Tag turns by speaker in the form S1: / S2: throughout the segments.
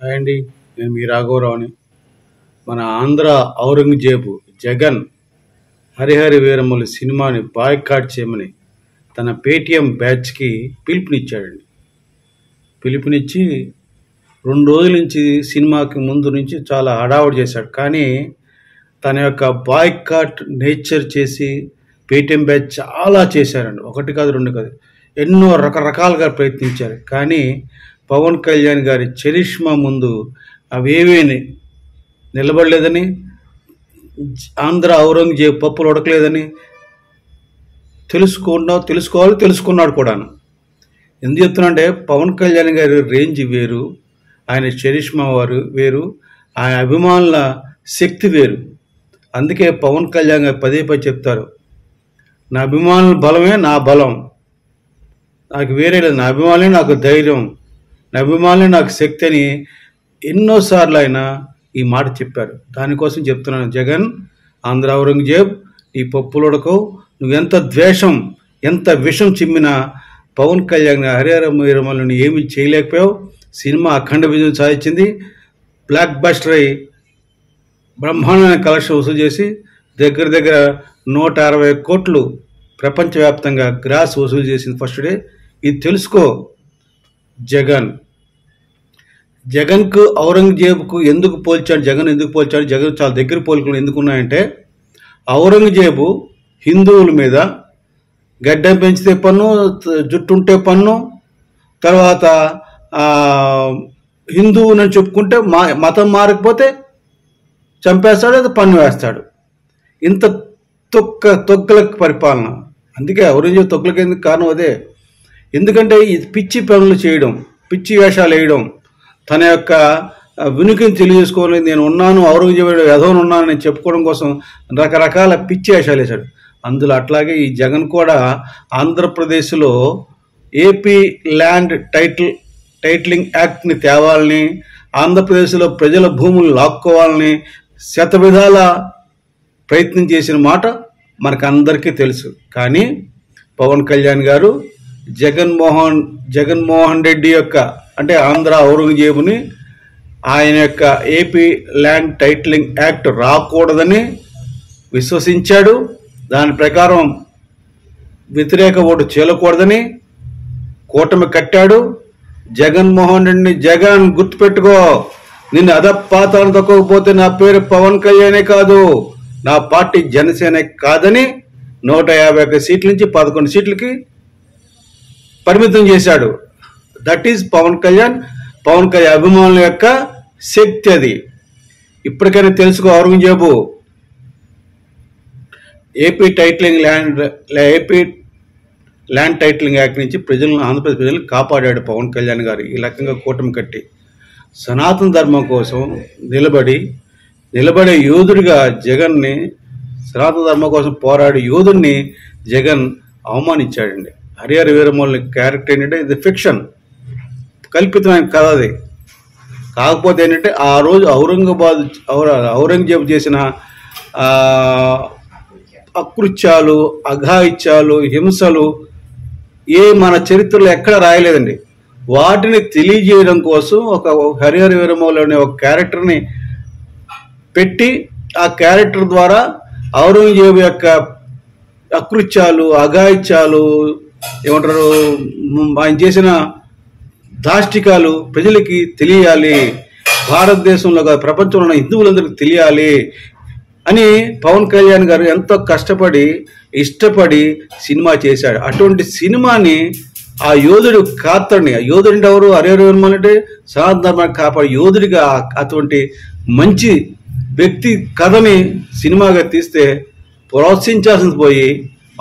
S1: Hi అండి, నేను మీ రాఘవరావుని. మన ఆంధ్ర ఔరంగజేబు జగన్ హరిహర వీరమల్లు సినిమాని బాయ్కాట్ చేయమని తన పేటీఎం బ్యాచ్కి పిలుపునిచ్చాడండి. పిలుపునిచ్చి 2 రోజుల నుంచి సినిమాకి ముందు నుంచి చాలా హడావుడి చేశాడు. కానీ తన యొక్క బాయ్కాట్ నేచర్ చేసి పేటీఎం బ్యాచ్ చాలా చేశారండి. 1 కాదు 2 కాదు, ఎన్నో రకరకాలుగా ప్రయత్నించారు. కానీ పవన్ కళ్యాణ్ గారి చరిష్మా ముందు అవేమీ నిలబడలేదని, ఆంధ్ర ఔరంగజేబు పప్పులు ఉడకలేదని తెలుసుకున్నాడు కూడాను. ఎందుకు చెప్తున్నా అంటే పవన్ కళ్యాణ్ గారి రేంజ్ వేరు, ఆయన చరిష్మా వేరు, ఆయన అభిమానుల శక్తి వేరు. అందుకే పవన్ కళ్యాణ్ గారు పదే చెప్తారు, నా అభిమానుల బలమే నా బలం, నాకు వేరే లేదు, నా అభిమానులే నాకు ధైర్యం, నా అభిమానులే నాకు శక్తి అని ఎన్నోసార్లు ఆయన ఈ మాట చెప్పారు. దానికోసం చెప్తున్నాను, జగన్ ఆంధ్ర ఔరంగజేబ్ ఈ పప్పులు ఉడకవు. నువ్వెంత ద్వేషం, ఎంత విషం చిమ్మినా పవన్ కళ్యాణ్ హరిహర వీరమల్లుని ఏమీ చేయలేకపోయావు. సినిమా అఖండ విజయం సాధించింది. బ్లాక్ బస్టర్ అయి బ్రహ్మాండమైన కలెక్షన్ వసూలు చేసి దగ్గర 160 కోట్లు ప్రపంచవ్యాప్తంగా గ్రాస్ వసూలు చేసింది ఫస్ట్ డే. ఇది తెలుసుకో జగన్కు ఔరంగజేబుకు ఎందుకు పోల్చాడు, జగన్ చాలా దగ్గర పోలికలు ఎందుకున్నాయంటే, ఔరంగజేబు హిందువుల మీద గడ్డం పెంచితే పన్ను, జుట్టుంటే పన్ను, తర్వాత హిందువుని చెప్పుకుంటే మతం మారకపోతే చంపేస్తాడు, అది పన్ను వేస్తాడు. ఇంత తొక్కలకు పరిపాలన. అందుకే ఔరంగజేబు తొక్కలకి ఎందుకు కారణం అదే. ఎందుకంటే ఈ పిచ్చి పనులు చేయడం, పిచ్చి వేషాలు వేయడం, తన యొక్క వినుకిని తెలియజేసుకోవాలి, నేను ఉన్నాను, ఔరంగజేబు యదవను ఉన్నానని చెప్పుకోవడం కోసం రకరకాల పిచ్చి వేషాలు వేశాడు. అందులో అట్లాగే ఈ జగన్ కూడా ఆంధ్రప్రదేశ్లో ఏపీ ల్యాండ్ టైటిలింగ్ యాక్ట్ని తేవాలని, ఆంధ్రప్రదేశ్లో ప్రజల భూములు లాక్కోవాలని శతవిధాల ప్రయత్నం చేసిన మాట మనకు అందరికీ తెలుసు. కానీ పవన్ కళ్యాణ్ గారు జగన్మోహన్ రెడ్డి యొక్క, అంటే ఆంధ్ర ఔరంగజేబుని, ఆయన యొక్క ఏపీ ల్యాండ్ టైటిలింగ్ యాక్ట్ రాకూడదని విశ్వసించాడు. దాని ప్రకారం వ్యతిరేక ఓటు చేయకూడదని కూటమి కట్టాడు. జగన్మోహన్ రెడ్డిని, జగన్ గుర్తుపెట్టుకో, నిన్ను అధపాతాలను తొక్కకపోతే నా పేరు పవన్ కళ్యాణే కాదు, నా పార్టీ జనసేనే కాదని 151 సీట్ల నుంచి 11 సీట్లకి పరిమితం చేశాడు. దట్ ఈజ్ పవన్ కళ్యాణ్ అభిమానుల యొక్క శక్తి. అది ఇప్పటికైనా తెలుసుకో Aurangzeb. AP land titling act నుంచి ఆంధ్రప్రదేశ్ ప్రజలను కాపాడాడు పవన్ కళ్యాణ్ గారు. ఈ రకంగా కూటమి కట్టి సనాతన ధర్మం కోసం నిలబడే యోధుడిగా జగన్ని, సనాతన ధర్మం కోసం పోరాడే యోధుడిని జగన్ అవమానించాడండి. హరిహర వీరమల్లు క్యారెక్టర్ ఏంటంటే ఇది ఫిక్షన్, కల్పితమైన కథ. అది కాకపోతే ఏంటంటే ఆ రోజు ఔరంగజేబు చేసిన అకృత్యాలు, అఘాయిత్యాలు, హింసలు మన చరిత్రలో ఎక్కడ రాయలేదండి. వాటిని తెలియజేయడం కోసం ఒక హరిహర వీరమల్లు అనే ఒక క్యారెక్టర్ని పెట్టి, ఆ క్యారెక్టర్ ద్వారా ఔరంగజేబు యొక్క అకృత్యాలు, అఘాయిత్యాలు, ఏమంటారు, ఆయన చేసిన దాష్టికాలు ప్రజలకి తెలియాలి, భారతదేశంలో కాదు ప్రపంచంలో ఉన్న హిందువులందరికీ తెలియాలి అని పవన్ కళ్యాణ్ గారు ఎంతో కష్టపడి, ఇష్టపడి సినిమా చేశాడు. అటువంటి సినిమాని ఆ యోధుడు కాత్తడిని, ఆ యోధుడు అంటే ఎవరు, హరిహర వీరమల్లు అంటే సనాతన ధర్మాన్ని కాపాడే యోధుడిగా అటువంటి మంచి వ్యక్తి కథని సినిమాగా తీస్తే ప్రోత్సహించాల్సింది పోయి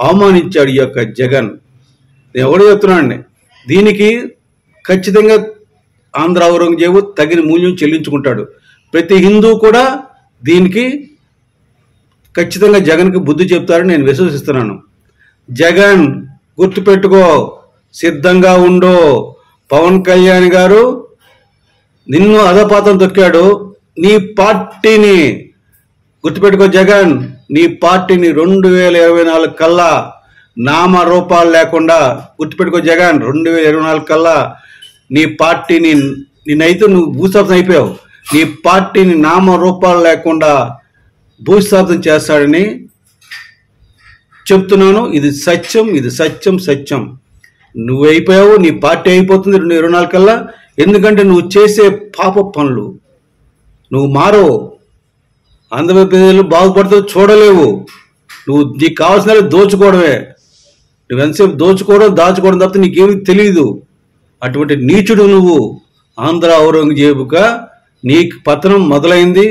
S1: అవమానించాడు ఈ యొక్క జగన్. నేను ఎవడో చెప్తున్నానండి, దీనికి ఖచ్చితంగా ఆంధ్ర ఔరంగజేబు తగిన మూల్యం చెల్లించుకుంటాడు. ప్రతి హిందూ కూడా దీనికి ఖచ్చితంగా జగన్కి బుద్ధి చెప్తారని నేను విశ్వసిస్తున్నాను. జగన్ గుర్తుపెట్టుకో, సిద్ధంగా ఉండు. పవన్ కళ్యాణ్ గారు నిన్ను అధపాతం తొక్కాడు, నీ పార్టీని గుర్తుపెట్టుకో జగన్, నీ పార్టీని 2024 కల్లా నామరూపాలు లేకుండా, గుర్తుపెట్టుకో జగన్, 2024 కల్లా నీ పార్టీని నిన్నైతే నువ్వు భూస్థాపన అయిపోయావు. నీ పార్టీని నామరూపాలు లేకుండా భూస్థాపన చేస్తాడని చెప్తున్నాను. ఇది సత్యం, ఇది సత్యం, సత్యం. నువ్వు అయిపోయావు, నీ పార్టీ అయిపోతుంది 2024 కల్లా. ఎందుకంటే నువ్వు చేసే పాప పనులు, నువ్వు మారవు. ఆంధ్రప్రదేశ్లో బాగుపడుతూ చూడలేవు. నువ్వు నీకు కావాల్సిన దోచుకోవడమే. నువ్వు ఎంతసేపు దోచుకోవడం దాచుకోవడం తప్ప నీకేమీ తెలియదు. అటువంటి నీచుడు నువ్వు. ఆంధ్ర ఔరంగజేబుగా నీకు పతనం మొదలైంది.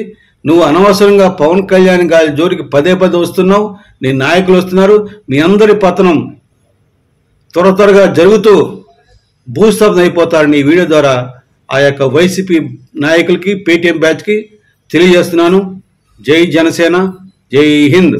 S1: నువ్వు అనవసరంగా పవన్ కళ్యాణ్ గారి జోలికి పదే వస్తున్నావు. నీ నాయకులు వస్తున్నారు. మీ అందరి పతనం త్వరగా జరుగుతూ భూస్థాపన అయిపోతారని ఈ వీడియో ద్వారా ఆ యొక్క వైసీపీ నాయకులకి, పేటీఎం బ్యాచ్కి తెలియజేస్తున్నాను. జై జనసేన, జై హింద్.